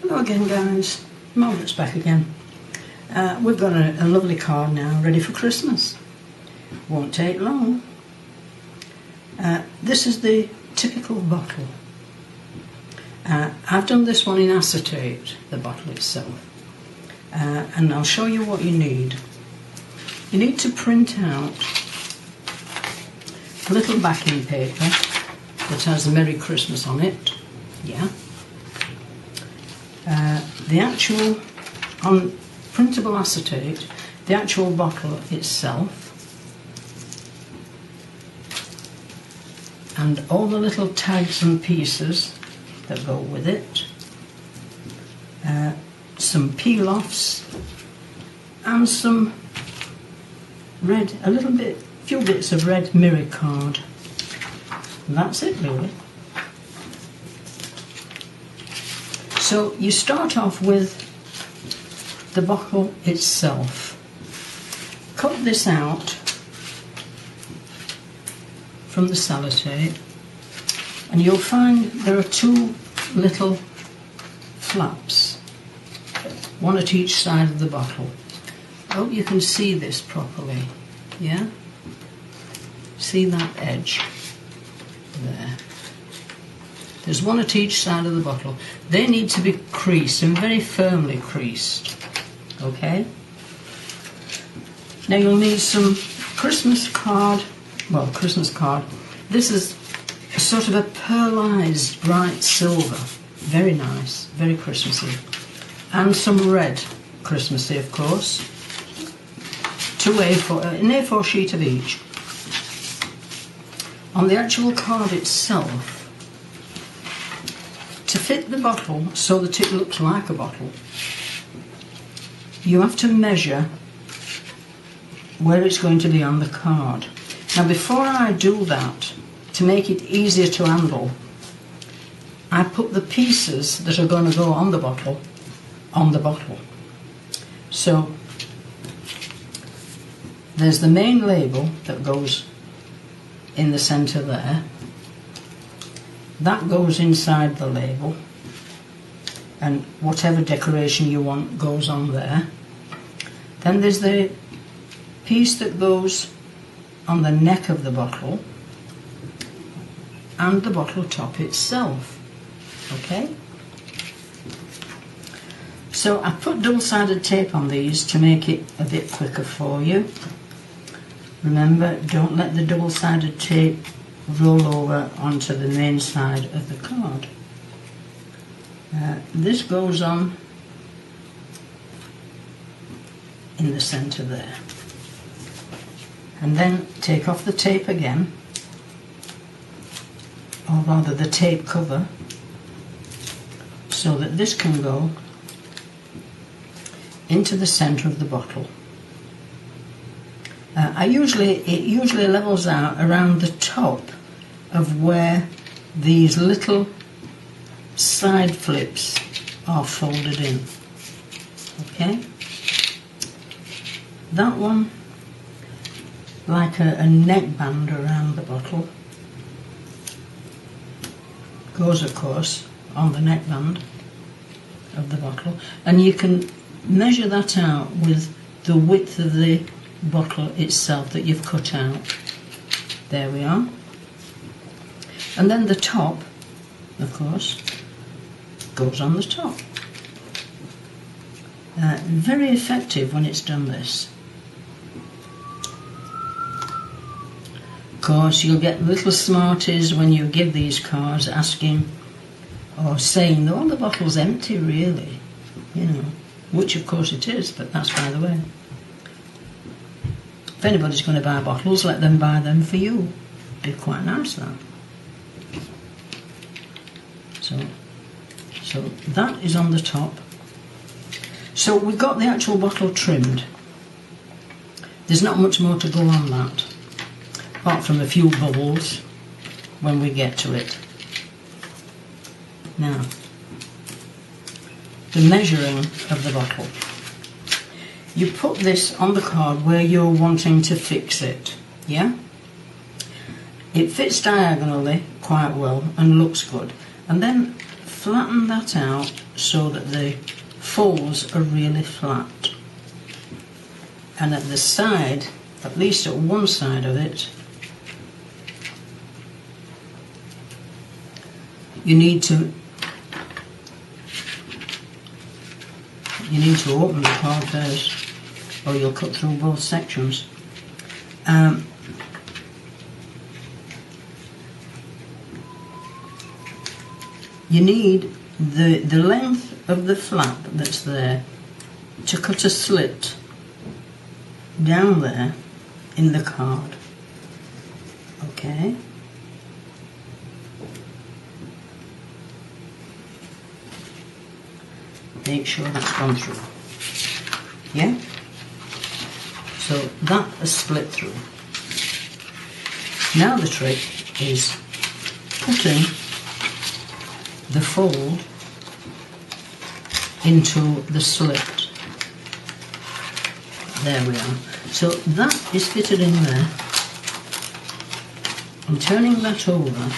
Hello again, guys. Margaret's back again. We've got a lovely card now ready for Christmas. Won't take long. This is the typical bottle. I've done this one in acetate, the bottle itself. And I'll show you what you need. You need to print out a little backing paper that has Merry Christmas on it. Yeah. The actual, on printable acetate, the actual bottle itself, and all the little tags and pieces that go with it, some peel-offs, and some red, few bits of red mirror card. And that's it, really. So you start off with the bottle itself. Cut this out from the sellotape, and you'll find there are two little flaps, one at each side of the bottle. I hope you can see this properly. Yeah? See that edge there? There's one at each side of the bottle. They need to be creased and very firmly creased. Okay? Now you'll need some Christmas card. Well, Christmas card. This is a sort of a pearlized bright silver. Very nice, very Christmassy. And some red Christmassy, of course. An A4 sheet of each. On the actual card itself, to fit the bottle so that it looks like a bottle, you have to measure where it's going to be on the card. Now, before I do that, to make it easier to handle, I put the pieces that are going to go on the bottle on the bottle. So there's the main label that goes in the centre there. That goes inside the label, and whatever decoration you want goes on there. Then there's the piece that goes on the neck of the bottle and the bottle top itself. Okay? So I put double-sided tape on these to make it a bit quicker for you. Remember, don't let the double-sided tape roll over onto the main side of the card. This goes on in the centre there. And then take off the tape again, or rather the tape cover, so that this can go into the centre of the bottle. It usually levels out around the top of where these little side flips are folded in. Okay? That one, like a neckband around the bottle, goes, of course, on the neckband of the bottle, and you can measure that out with the width of the bottle itself that you've cut out. There we are. And then the top, of course, goes on the top. Very effective when it's done this. Of course, you'll get little smarties when you give these cards asking or saying, oh, the bottle's empty, really. You know, which of course it is, but that's by the way. If anybody's going to buy bottles, let them buy them for you. Be quite nice, that. So that is on the top. So we've got the actual bottle trimmed. There's not much more to go on that, apart from a few bubbles when we get to it. Now, the measuring of the bottle. You put this on the card where you're wanting to fix it, yeah? It fits diagonally quite well and looks good. And then flatten that out so that the folds are really flat. And at the side, at least at one side of it, you need to open the card first, or you'll cut through both sections. You need the length of the flap that's there to cut a slit down there in the card. Okay. Make sure that's gone through. Yeah? So that is split through. Now the trick is putting the fold into the slit. There we are. So that is fitted in there. And turning that over,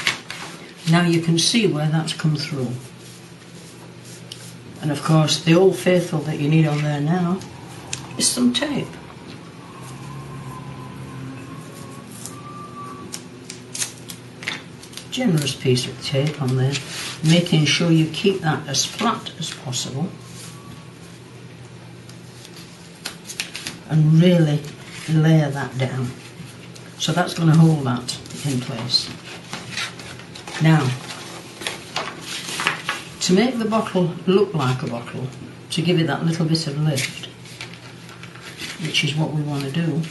now you can see where that's come through. And of course the old faithful that you need on there now is some tape. Generous piece of tape on there, making sure you keep that as flat as possible and really layer that down. So that's going to hold that in place. Now, to make the bottle look like a bottle, to give it that little bit of lift, which is what we want to do,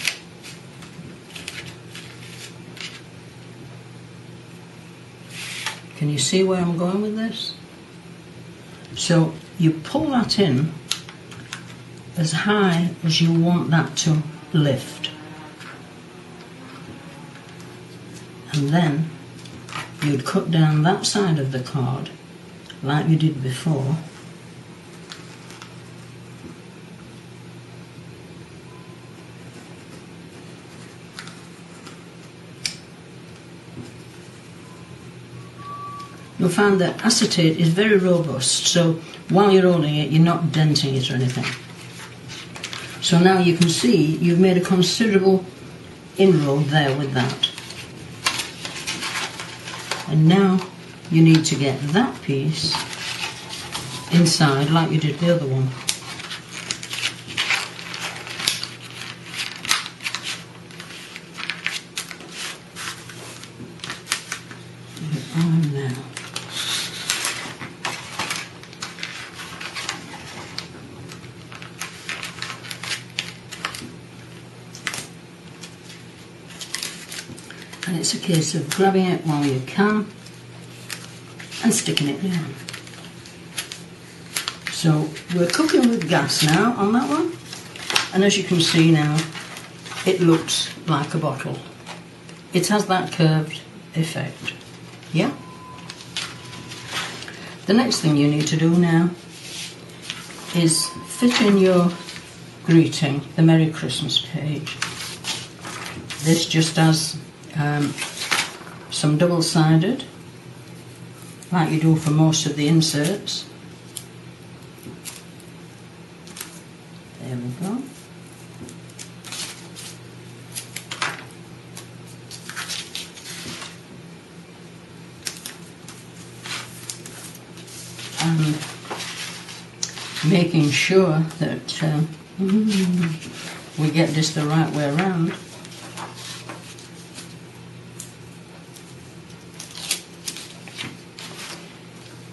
can you see where I'm going with this? So you pull that in as high as you want that to lift. And then you'd cut down that side of the card like you did before. You'll find that acetate is very robust, so while you're rolling it, you're not denting it or anything. So now you can see you've made a considerable inroad there with that. And now you need to get that piece inside like you did the other one. Now. And it's a case of grabbing it while you can and sticking it down. So we're cooking with gas now on that one, and as you can see now, it looks like a bottle. It has that curved effect. Yeah? The next thing you need to do now is fit in your greeting, the Merry Christmas page. This just has some double-sided, like you do for most of the inserts. There we go. And making sure that we get this the right way around.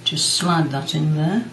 Just slide that in there.